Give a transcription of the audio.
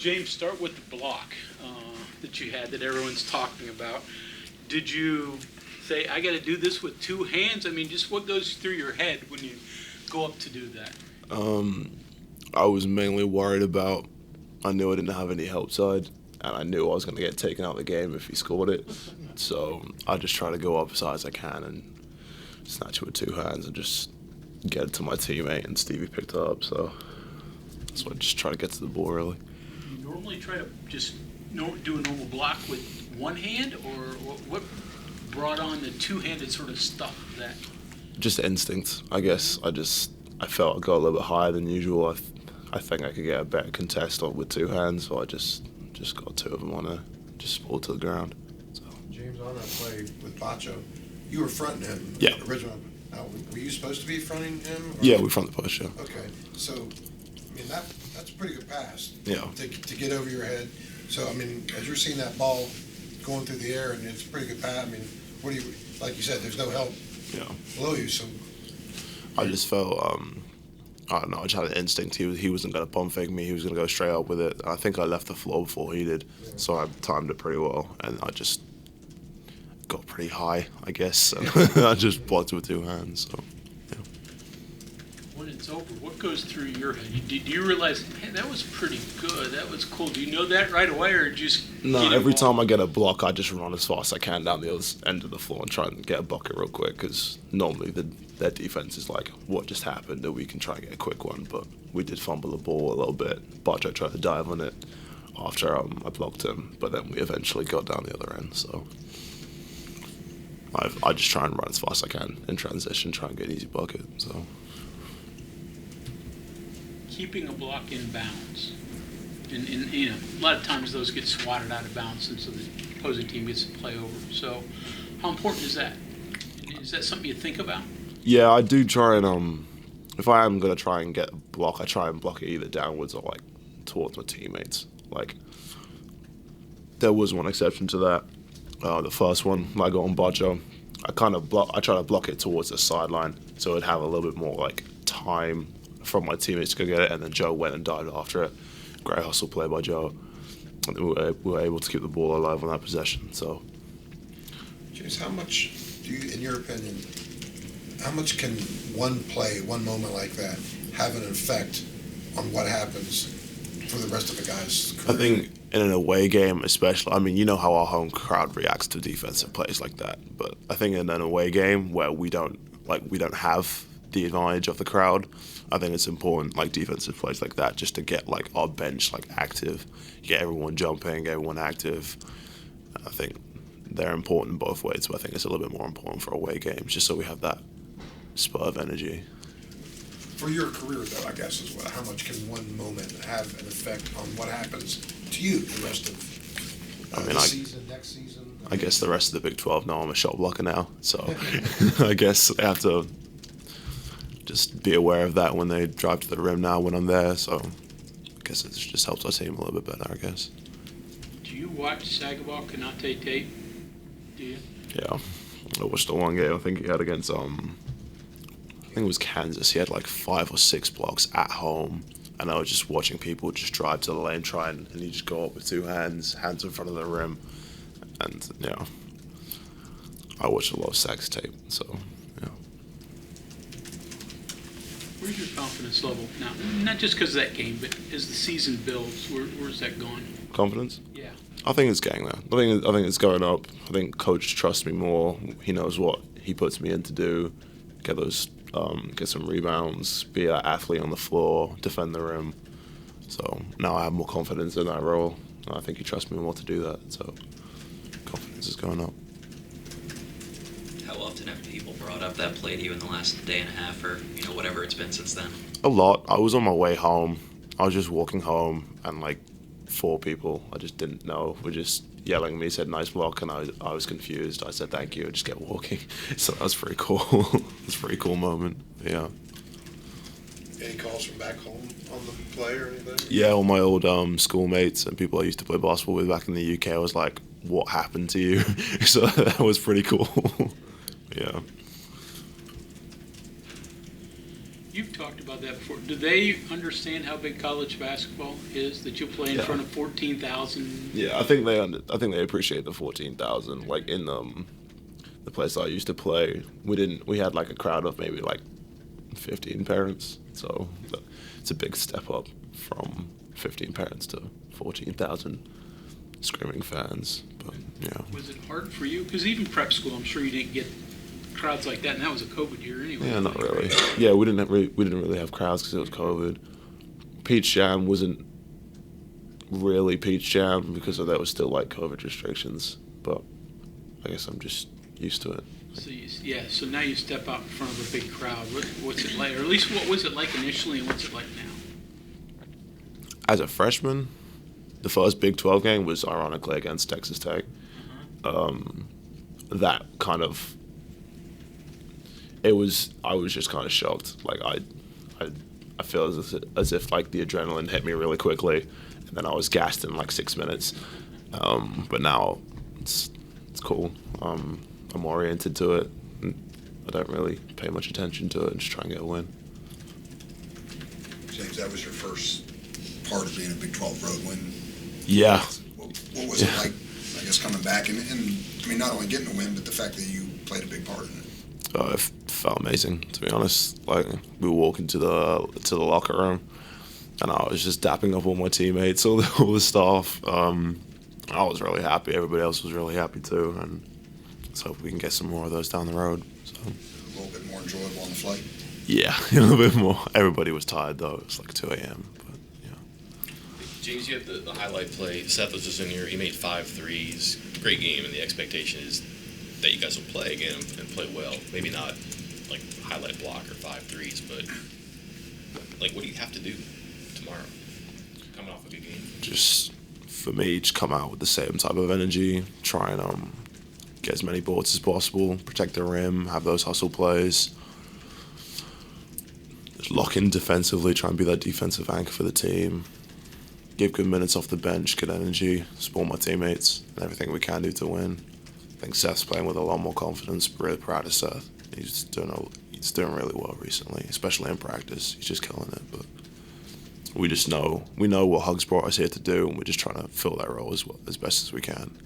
James, start with the block that you had that everyone's talking about. Did you say, I got to do this with two hands? I mean, just what goes through your head when you go up to do that? I was mainly worried about, I knew I didn't have any help side, and I knew I was going to get taken out of the game if he scored it. So I just try to go up as high as I can and snatch it with two hands and just get it to my teammate, and Stevie picked it up. So I just try to get to the ball, really. You normally try to just do a normal block with one hand, or what brought on the two-handed sort of stuff that? Just instinct, I guess. I felt I got a little bit higher than usual. I think I could get a better contest on with two hands, so I just got two of them on just ball to the ground. So. James, on that play with Bacho, you were fronting him. Yeah. Original. Now, were you supposed to be fronting him? Or? Yeah, we front the push, yeah. Okay, so I mean that's a pretty good pass. Yeah. To get over your head. So I mean, as you're seeing that ball going through the air, and it's a pretty good pass. I mean, what do you, like you said, there's no help below you, so. I just felt, I don't know, I just had an instinct. He wasn't going to pump fake me. He was going to go straight up with it. I think I left the floor before he did, so I timed it pretty well, and I just got pretty high, I guess, and I just blocked it with two hands. So, yeah. When it's over, what goes through your head? Do you realize, man, that was pretty good, that was cool? Do you know that right away, or just No, every time I get a block, I just run as fast as I can down the other end of the floor and try and get a bucket real quick, because normally their defense is like, what just happened, that we can try and get a quick one. But we did fumble the ball a little bit. Bacho tried to dive on it after I blocked him, but then we eventually got down the other end. So I just try and run as fast as I can in transition, try and get an easy bucket. So keeping a block in bounds, and you know, a lot of times those get swatted out of bounds, and so the opposing team gets to play over. So how important is that? Is that something you think about? Yeah, I do try and, if I am going to try and get a block, I try and block it either downwards or, like, towards my teammates. Like, there was one exception to that. The first one, I got on Bacho, I try to block it towards the sideline, so it'd have a little bit more, like, time from my teammates to go get it, and then Joe went and dived after it. Great hustle play by Joe. And we were able to keep the ball alive on that possession, so. James, how much do you, in your opinion, how much can one play, one moment like that, have an effect on what happens for the rest of the guys' career? I think in an away game especially, I mean, you know how our home crowd reacts to defensive plays like that, but I think in an away game where we don't have the advantage of the crowd, I think it's important, like defensive plays like that, just to get like our bench like active, get everyone jumping, get everyone active. I think they're important both ways, but I think it's a little bit more important for away games, just so we have that spur of energy. For your career, though, I guess is what. How much can one moment have an effect on what happens to you the rest of the season, next season? I guess the rest of the Big 12 know I'm a shot blocker now, so I guess I have to just be aware of that when they drive to the rim now when I'm there. So I guess it just helps our team a little bit better, I guess. Do you watch Sagabal Konate tape? Do you? Yeah, I watched the one game I think he had against I think it was Kansas. He had like 5 or 6 blocks at home, and I was just watching people just drive to the lane, and he just go up with two hands in front of the rim, and yeah, I watched a lot of Sags tape, so yeah. Where's your confidence level now? Not just because of that game, but as the season builds, where's that going? Confidence? Yeah. I think it's getting there. I think it's going up. I think coach trusts me more. He knows what he puts me in to do. Get some rebounds, be an athlete on the floor, defend the rim. So now I have more confidence in that role. I think he trusts me more to do that. So confidence is going up. How often have people brought up that play to you in the last day and a half, or whatever it's been since then? A lot. I was on my way home. I was just walking home, and like 4 people I just didn't know were just yelling at me, said nice block, and I was confused. I said thank you and just kept walking. So that was pretty cool. It was a pretty cool moment. Yeah. Any calls from back home on the play or anything? Yeah, all my old schoolmates and people I used to play basketball with back in the UK, I was like, what happened to you? So that was pretty cool. Yeah. You've talked about about that before. Do they understand how big college basketball is? That you'll play in front of 14,000? Yeah, I think they appreciate the 14,000. Like in the place I used to play, we had like a crowd of maybe like 15 parents. So it's a big step up from 15 parents to 14,000 screaming fans. But yeah. Was it hard for you? Because even prep school, I'm sure you didn't get crowds like that, and that was a COVID year anyway. Yeah, not really. Yeah, we didn't really have crowds because it was COVID. Peach Jam wasn't really Peach Jam because there was still like COVID restrictions. But I guess I'm just used to it. So so now you step out in front of a big crowd. What's it like? Or at least what was it like initially, and what's it like now? As a freshman, the first Big 12 game was ironically against Texas Tech. That kind of, I was just kind of shocked. Like I feel as if like the adrenaline hit me really quickly, and then I was gassed in like 6 minutes. But now it's cool. I'm oriented to it. I don't really pay much attention to it and just try and get a win. James, that was your first part of being a Big 12 road win. Yeah. What was it like, I guess, coming back? And I mean, not only getting a win, but the fact that you played a big part in it. It felt amazing, to be honest. Like, we were walking to the locker room, and I was just dapping up all my teammates, all the staff. I was really happy. Everybody else was really happy too, and let's hope we can get some more of those down the road. So. A little bit more enjoyable on the flight. Yeah, a little bit more. Everybody was tired though. It was like 2 a.m. But yeah. James, you have the highlight play. Seth was just in here. He made 5 threes. Great game, and the expectation is that you guys will play again and play well. Maybe not like highlight block or 5 threes, but like, what do you have to do tomorrow? Coming off a good game. Just for me, just come out with the same type of energy. Try and get as many boards as possible. Protect the rim. Have those hustle plays. Just lock in defensively. Try and be that defensive anchor for the team. Give good minutes off the bench. Good energy. Support my teammates and everything we can do to win. I think Seth's playing with a lot more confidence. Really proud of Seth. He's doing really well recently, especially in practice. He's just killing it. But we know what Hugs brought us here to do, and we're just trying to fill that role as best as we can.